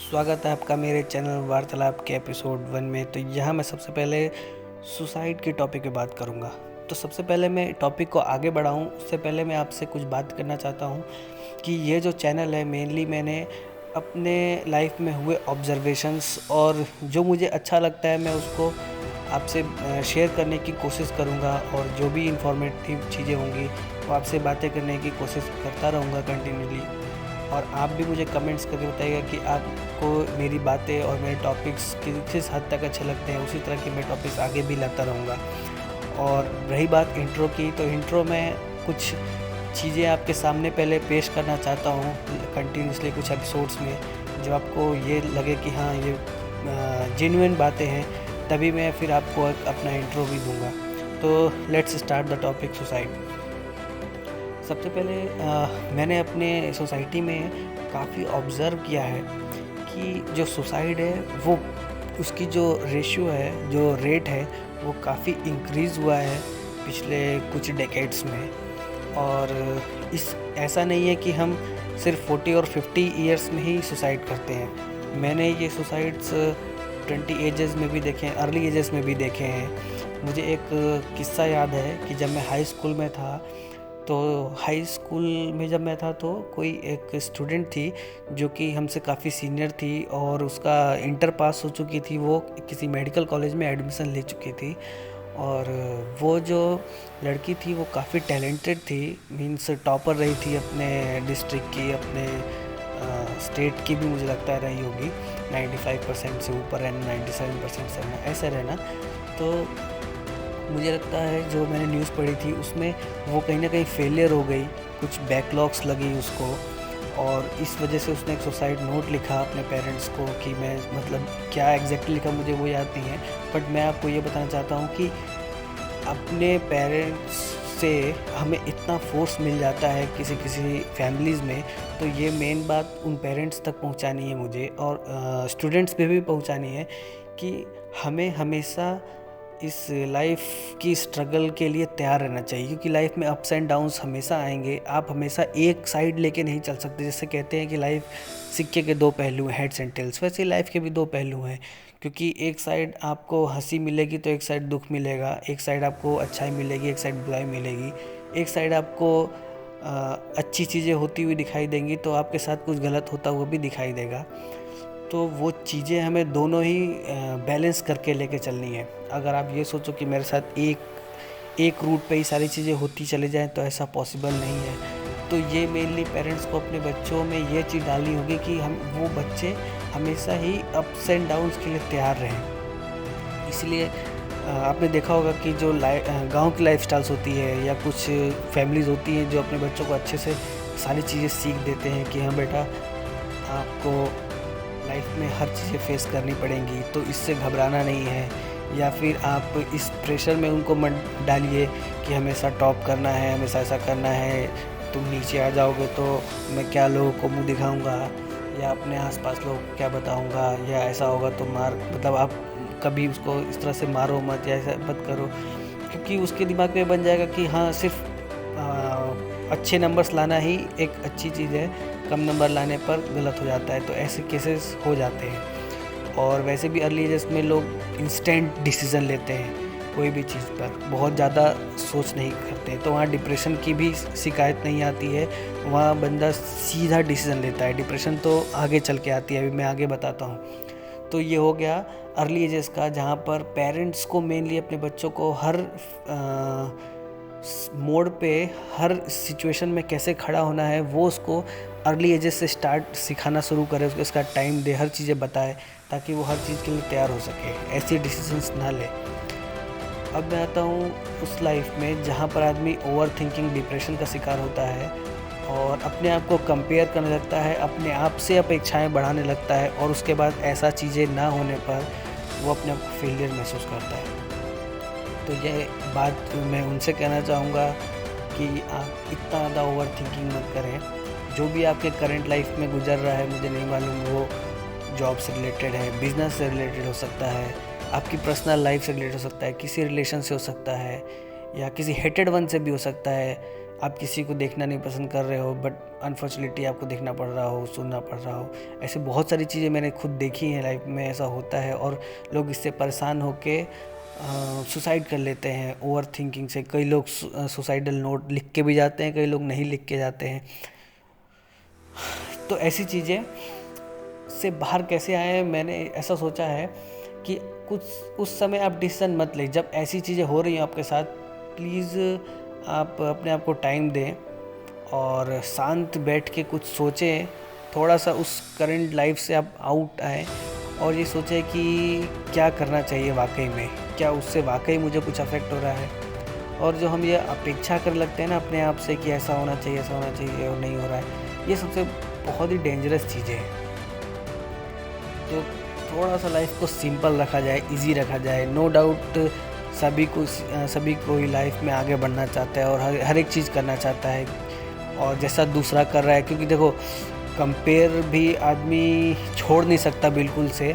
स्वागत है आपका मेरे चैनल वार्तालाप के एपिसोड 1 में। तो यहाँ मैं सबसे पहले सुसाइड के टॉपिक पे बात करूँगा। तो सबसे पहले मैं टॉपिक को आगे बढ़ाऊँ उससे पहले मैं आपसे कुछ बात करना चाहता हूँ कि ये जो चैनल है मेनली मैंने अपने लाइफ में हुए ऑब्जर्वेशंस और जो मुझे अच्छा लगता है मैं उसको आपसे शेयर करने की कोशिश करूँगा, और जो भी इंफॉर्मेटिव चीज़ें होंगी वो आपसे बातें करने की कोशिश करता रहूँगा कंटिन्यूली। और आप भी मुझे कमेंट्स करके बताइएगा कि आपको मेरी बातें और मेरे टॉपिक्स किस हद तक अच्छे लगते हैं। उसी तरह के मैं टॉपिक्स आगे भी लाता रहूँगा। और रही बात इंट्रो की, तो इंट्रो में कुछ चीज़ें आपके सामने पहले पेश करना चाहता हूँ कंटिन्यूसली कुछ एपिसोड्स में, जब आपको ये लगे कि हाँ ये जेन्युइन बातें हैं, तभी मैं फिर आपको अपना इंट्रो भी दूँगा। तो let's start the topic suicide. सबसे पहले मैंने अपने सोसाइटी में काफ़ी ऑब्ज़र्व किया है कि जो सुसाइड है वो उसकी जो रेशियो है, जो रेट है, वो काफ़ी इंक्रीज़ हुआ है पिछले कुछ डेकेड्स में। और ऐसा नहीं है कि हम सिर्फ 40 और 50 ईयर्स में ही सुसाइड करते हैं। मैंने ये सुसाइड्स 20 एजेस में भी देखे हैं, अर्ली एजेस में भी देखे हैं। मुझे एक किस्सा याद है कि जब मैं हाई स्कूल में था, तो हाई स्कूल में जब मैं था तो कोई एक स्टूडेंट थी जो कि हमसे काफ़ी सीनियर थी और उसका इंटर पास हो चुकी थी। वो किसी मेडिकल कॉलेज में एडमिशन ले चुकी थी, और वो जो लड़की थी वो काफ़ी टैलेंटेड थी, मीन्स टॉपर रही थी अपने डिस्ट्रिक्ट की, अपने स्टेट की भी मुझे लगता है रही होगी। 95% से ऊपर रहना, 97% से रहना, ऐसे रहना। तो मुझे लगता है जो मैंने न्यूज़ पढ़ी थी उसमें वो कहीं ना कहीं फेलियर हो गई, कुछ बैकलॉग्स लगी उसको, और इस वजह से उसने एक सुसाइड नोट लिखा अपने पेरेंट्स को कि मैं मतलब क्या एग्जैक्टली लिखा मुझे वो याद नहीं है, बट मैं आपको ये बताना चाहता हूँ कि अपने पेरेंट्स से हमें इतना फोर्स मिल जाता है किसी किसी फैमिलीज़ में। तो ये मेन बात उन पेरेंट्स तक पहुँचानी है मुझे, और स्टूडेंट्स पे भी पहुँचानी है कि हमें हमेशा इस लाइफ की स्ट्रगल के लिए तैयार रहना चाहिए, क्योंकि लाइफ में अप्स एंड डाउन्स हमेशा आएंगे। आप हमेशा एक साइड लेके नहीं चल सकते। जैसे कहते हैं कि लाइफ सिक्के के दो पहलू हैं, हेड्स एंड टेल्स, वैसे लाइफ के भी दो पहलू हैं। क्योंकि एक साइड आपको हंसी मिलेगी तो एक साइड दुख मिलेगा, एक साइड आपको अच्छाई मिलेगी, एक साइड बुराई मिलेगी, एक साइड आपको अच्छी चीज़ें होती हुई दिखाई देंगी तो आपके साथ कुछ गलत होता हुआ भी दिखाई देगा। तो वो चीज़ें हमें दोनों ही बैलेंस करके लेके चलनी है। अगर आप ये सोचो कि मेरे साथ एक रूट पे ही सारी चीज़ें होती चले जाएं, तो ऐसा पॉसिबल नहीं है। तो ये मेनली पेरेंट्स को अपने बच्चों में ये चीज़ डालनी होगी कि वो बच्चे हमेशा ही अप्स एंड डाउन्स के लिए तैयार रहें। इसलिए आपने देखा होगा कि जो गाँव की लाइफ स्टाइल्स होती है या कुछ फैमिलीज़ होती हैं जो अपने बच्चों को अच्छे से सारी चीज़ें सीख देते हैं कि हाँ बेटा, आपको लाइफ में हर चीज़ें फेस करनी पड़ेंगी, तो इससे घबराना नहीं है। या फिर आप इस प्रेशर में उनको मत डालिए कि हमेशा टॉप करना है, हमेशा ऐसा करना है, तुम नीचे आ जाओगे तो मैं क्या लोगों को मुंह दिखाऊंगा, या अपने आसपास लोगों को क्या बताऊंगा, या ऐसा होगा तो मतलब आप कभी उसको इस तरह से मारो मत या ऐसा मत करो, क्योंकि उसके दिमाग में बन जाएगा कि हाँ सिर्फ अच्छे नंबर्स लाना ही एक अच्छी चीज़ है, कम नंबर लाने पर गलत हो जाता है। तो ऐसे केसेस हो जाते हैं। और वैसे भी अर्ली एजेस में लोग इंस्टेंट डिसीज़न लेते हैं, कोई भी चीज़ पर बहुत ज़्यादा सोच नहीं करते, तो वहाँ डिप्रेशन की भी शिकायत नहीं आती है। वहाँ बंदा सीधा डिसीज़न लेता है। डिप्रेशन तो आगे चल के आती है, अभी मैं आगे बताता हूँ। तो ये हो गया अर्ली एजेस का, जहाँ पर पेरेंट्स को मेनली अपने बच्चों को हर मोड पे, हर सिचुएशन में कैसे खड़ा होना है वो उसको अर्ली एजेस से स्टार्ट सिखाना शुरू करे, उसको इसका टाइम दे, हर चीज़ें बताए, ताकि वो हर चीज़ के लिए तैयार हो सके, ऐसे डिसीजंस ना ले। अब मैं आता हूँ उस लाइफ में जहाँ पर आदमी ओवर थिंकिंग, डिप्रेशन का शिकार होता है और अपने आप को कंपेयर करने लगता है, अपने आप से अपेक्षाएं बढ़ाने लगता है, और उसके बाद ऐसा चीज़ें ना होने पर वो अपने आप को फेलियर महसूस करता है। तो ये बात मैं उनसे कहना चाहूँगा कि आप इतना ज़्यादा ओवर थिंकिंग मत करें। जो भी आपके करंट लाइफ में गुजर रहा है, मुझे नहीं मालूम वो जॉब से रिलेटेड है, बिजनेस से रिलेटेड हो सकता है, आपकी पर्सनल लाइफ से रिलेटेड हो सकता है, किसी रिलेशन से हो सकता है, या किसी हेटेड वन से भी हो सकता है, आप किसी को देखना नहीं पसंद कर रहे हो बट अनफॉर्चुनेटली आपको देखना पड़ रहा हो, सुनना पड़ रहा हो। ऐसे बहुत सारी चीज़ें मैंने खुद देखी हैं लाइफ में, ऐसा होता है और लोग इससे परेशान होके सुसाइड कर लेते हैं ओवर थिंकिंग से। कई लोग सुसाइडल नोट लिख के भी जाते हैं, कई लोग नहीं लिख के जाते हैं। तो ऐसी चीज़ें से बाहर कैसे आए, मैंने ऐसा सोचा है कि कुछ उस समय आप डिसीजन मत लें। जब ऐसी चीज़ें हो रही हैं आपके साथ, प्लीज़ आप अपने आप को टाइम दें और शांत बैठ के कुछ सोचें, थोड़ा सा उस करंट लाइफ से आप आउट आएँ और ये सोचें कि क्या करना चाहिए वाकई में, क्या उससे वाकई मुझे कुछ अफेक्ट हो रहा है। और जो हम ये अपेक्षा करने लगते हैं ना अपने आप से कि ऐसा होना चाहिए, ऐसा होना चाहिए और नहीं हो रहा है, ये सबसे बहुत ही डेंजरस चीज़ें हैं। तो थोड़ा सा लाइफ को सिंपल रखा जाए, इजी रखा जाए। नो डाउट सभी कोई लाइफ में आगे बढ़ना चाहता है और हर एक चीज़ करना चाहता है और जैसा दूसरा कर रहा है, क्योंकि देखो कंपेयर भी आदमी छोड़ नहीं सकता बिल्कुल से,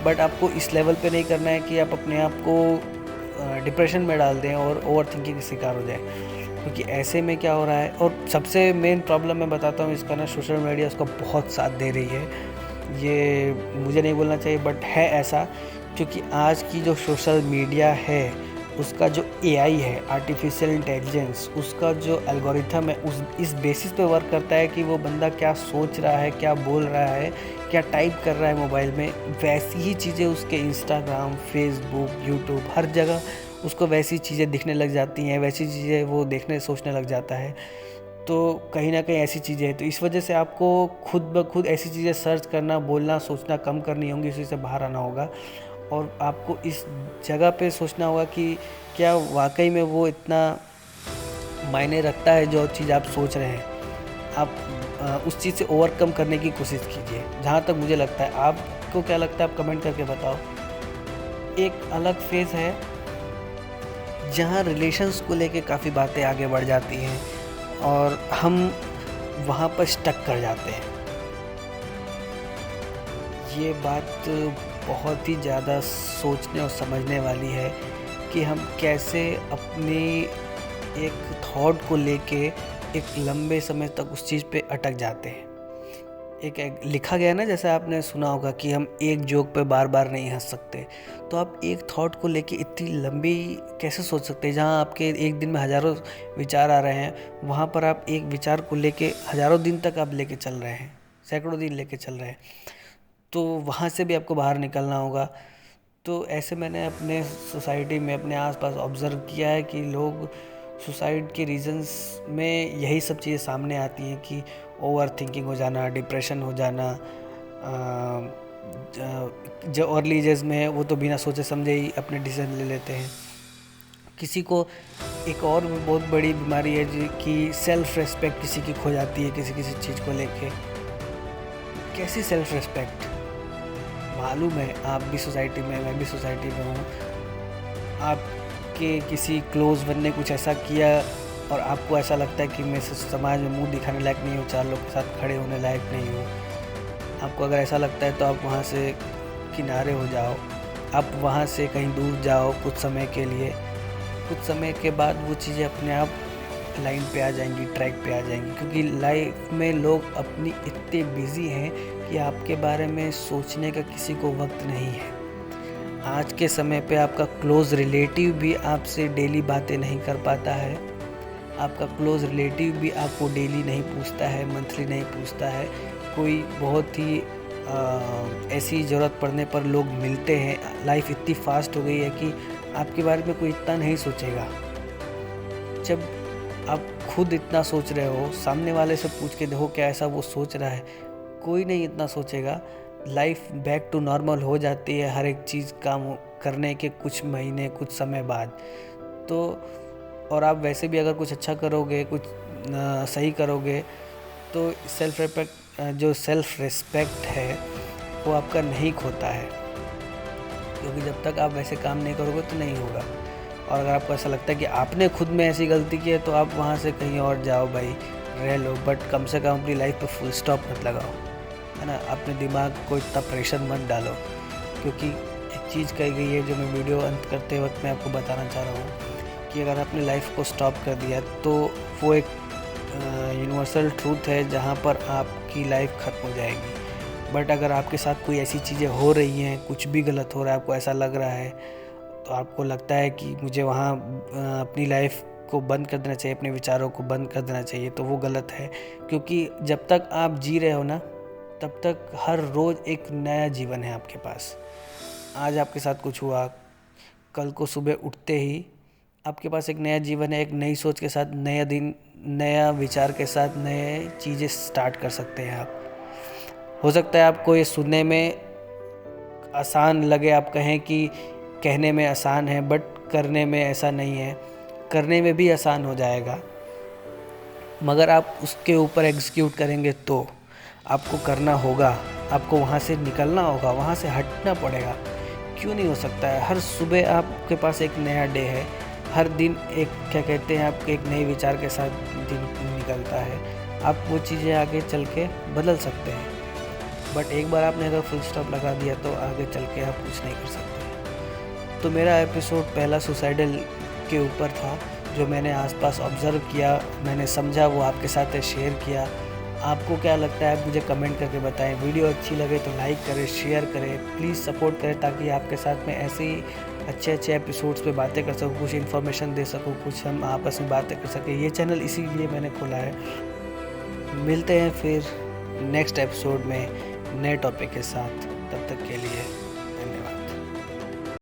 बट आपको इस लेवल पे नहीं करना है कि आप अपने आप को डिप्रेशन में डाल दें और ओवर थिंकिंग का शिकार हो जाए। क्योंकि ऐसे में क्या हो रहा है, और सबसे मेन प्रॉब्लम मैं बताता हूँ इसका ना, सोशल मीडिया उसका बहुत साथ दे रही है। ये मुझे नहीं बोलना चाहिए बट है ऐसा, क्योंकि आज की जो सोशल मीडिया है उसका जो एआई है, आर्टिफिशियल इंटेलिजेंस, उसका जो एल्गोरिथम है उस इस बेसिस पे वर्क करता है कि वो बंदा क्या सोच रहा है, क्या बोल रहा है, क्या टाइप कर रहा है मोबाइल में, वैसी ही चीज़ें उसके इंस्टाग्राम, फेसबुक, यूट्यूब, हर जगह उसको वैसी चीज़ें दिखने लग जाती हैं, वैसी चीज़ें वो देखने सोचने लग जाता है। तो कहीं ना कहीं ऐसी चीज़ें हैं, तो इस वजह से आपको खुद ब खुद ऐसी चीज़ें सर्च करना, बोलना, सोचना कम करनी होंगी, इसी से बाहर आना होगा और आपको इस जगह पे सोचना होगा कि क्या वाकई में वो इतना मायने रखता है जो चीज़ आप सोच रहे हैं। आप उस चीज़ से ओवरकम करने की कोशिश कीजिए, जहाँ तक मुझे लगता है। आपको क्या लगता है आप कमेंट करके बताओ। एक अलग फेज़ है जहाँ रिलेशंस को लेके काफ़ी बातें आगे बढ़ जाती हैं और हम वहाँ पर स्टक कर जाते हैं। ये बात बहुत ही ज़्यादा सोचने और समझने वाली है कि हम कैसे अपने एक थॉट को लेके एक लंबे समय तक उस चीज़ पे अटक जाते हैं। एक लिखा गया ना, जैसे आपने सुना होगा कि हम एक जोक पे बार बार नहीं हंस सकते। तो आप एक थॉट को लेके इतनी लंबी कैसे सोच सकते हैं? जहाँ आपके एक दिन में हज़ारों विचार आ रहे हैं, वहाँ पर आप एक विचार को लेके हज़ारों दिन तक आप लेके चल रहे हैं, सैकड़ों दिन लेके चल रहे हैं। तो वहाँ से भी आपको बाहर निकलना होगा। तो ऐसे मैंने अपने सोसाइटी में, अपने आसपास ऑब्ज़र्व किया है कि लोग सुसाइड के रीज़न्स में यही सब चीज़ें सामने आती हैं कि ओवर थिंकिंग हो जाना, डिप्रेशन हो जाना। जो अर्ली एजेस में है वो तो बिना सोचे समझे ही अपने डिसीजन ले लेते हैं। किसी को एक और भी बहुत बड़ी बीमारी है जो कि सेल्फ रिस्पेक्ट किसी की खो जाती है किसी किसी चीज़ को लेके। कैसी सेल्फ रिस्पेक्ट? मालूम है आप भी सोसाइटी में, मैं भी सोसाइटी में हूँ, आपके किसी क्लोज वन ने कुछ ऐसा किया और आपको ऐसा लगता है कि मैं समाज में मुंह दिखाने लायक नहीं हूँ, चार लोग के साथ खड़े होने लायक नहीं हूँ। आपको अगर ऐसा लगता है तो आप वहाँ से किनारे हो जाओ, आप वहाँ से कहीं दूर जाओ कुछ समय के लिए। कुछ समय के बाद वो चीज़ें अपने आप लाइन पे आ जाएंगी, ट्रैक पे आ जाएंगी, क्योंकि लाइफ में लोग अपनी इतने बिजी हैं कि आपके बारे में सोचने का किसी को वक्त नहीं है। आज के समय पे आपका क्लोज़ रिलेटिव भी आपसे डेली बातें नहीं कर पाता है, आपका क्लोज़ रिलेटिव भी आपको डेली नहीं पूछता है, मंथली नहीं पूछता है। कोई बहुत ही ऐसी ज़रूरत पड़ने पर लोग मिलते हैं। लाइफ इतनी फास्ट हो गई है कि आपके बारे में कोई इतना नहीं सोचेगा। जब आप खुद इतना सोच रहे हो, सामने वाले से पूछ के देखो क्या ऐसा वो सोच रहा है, कोई नहीं इतना सोचेगा। लाइफ बैक टू नॉर्मल हो जाती है हर एक चीज़ काम करने के कुछ महीने, कुछ समय बाद। तो और आप वैसे भी अगर कुछ अच्छा करोगे, कुछ सही करोगे, तो सेल्फ रिस्पेक्ट है वो आपका नहीं खोता है, क्योंकि जब तक आप वैसे काम नहीं करोगे तो नहीं होगा। और अगर आपको ऐसा लगता है कि आपने खुद में ऐसी गलती की है तो आप वहाँ से कहीं और जाओ भाई, रह लो, बट कम से कम अपनी लाइफ पे फुल स्टॉप मत लगाओ, है ना। अपने दिमाग को इतना प्रेशर मत डालो, क्योंकि एक चीज़ कही गई है जो मैं वीडियो अंत करते वक्त मैं आपको बताना चाह रहा हूँ कि अगर आपने लाइफ को स्टॉप कर दिया तो वो एक यूनिवर्सल ट्रूथ है जहाँ पर आपकी लाइफ ख़त्म हो जाएगी। बट अगर आपके साथ कोई ऐसी चीज़ें हो रही हैं, कुछ भी गलत हो रहा है, आपको ऐसा लग रहा है, तो आपको लगता है कि मुझे वहाँ अपनी लाइफ को बंद कर देना चाहिए, अपने विचारों को बंद कर देना चाहिए, तो वो गलत है। क्योंकि जब तक आप जी रहे हो ना, तब तक हर रोज़ एक नया जीवन है आपके पास। आज आपके साथ कुछ हुआ, कल को सुबह उठते ही आपके पास एक नया जीवन है, एक नई सोच के साथ, नया दिन, नया विचार के साथ नए चीज़ें स्टार्ट कर सकते हैं आप। हो सकता है आपको ये सुनने में आसान लगे, आप कहें कि कहने में आसान है, बट करने में ऐसा नहीं है। करने में भी आसान हो जाएगा, मगर आप उसके ऊपर एग्जीक्यूट करेंगे तो आपको करना होगा, आपको वहाँ से निकलना होगा, वहाँ से हटना पड़ेगा। क्यों नहीं हो सकता है? हर सुबह आपके पास एक नया डे है, हर दिन एक क्या कहते हैं आपके एक नए विचार के साथ दिन निकलता है। आप वो चीज़ें आगे चल के बदल सकते हैं, बट एक बार आपने अगर फुल स्टॉप लगा दिया तो आगे चल के आप कुछ नहीं कर सकते। तो मेरा एपिसोड पहला सुसाइडल के ऊपर था, जो मैंने आसपास ऑब्ज़र्व किया, मैंने समझा, वो आपके साथ शेयर किया। आपको क्या लगता है आप मुझे कमेंट करके बताएं। वीडियो अच्छी लगे तो लाइक करें, शेयर करें, प्लीज़ सपोर्ट करें, ताकि आपके साथ में ऐसे ही अच्छे एपिसोड्स पे बातें कर सकूँ, कुछ इन्फॉर्मेशन दे सकूँ, कुछ हम आपस में बातें कर सकें। ये चैनल इसीलिए मैंने खोला है। मिलते हैं फिर नेक्स्ट एपिसोड में नए टॉपिक के साथ, तब तक के लिए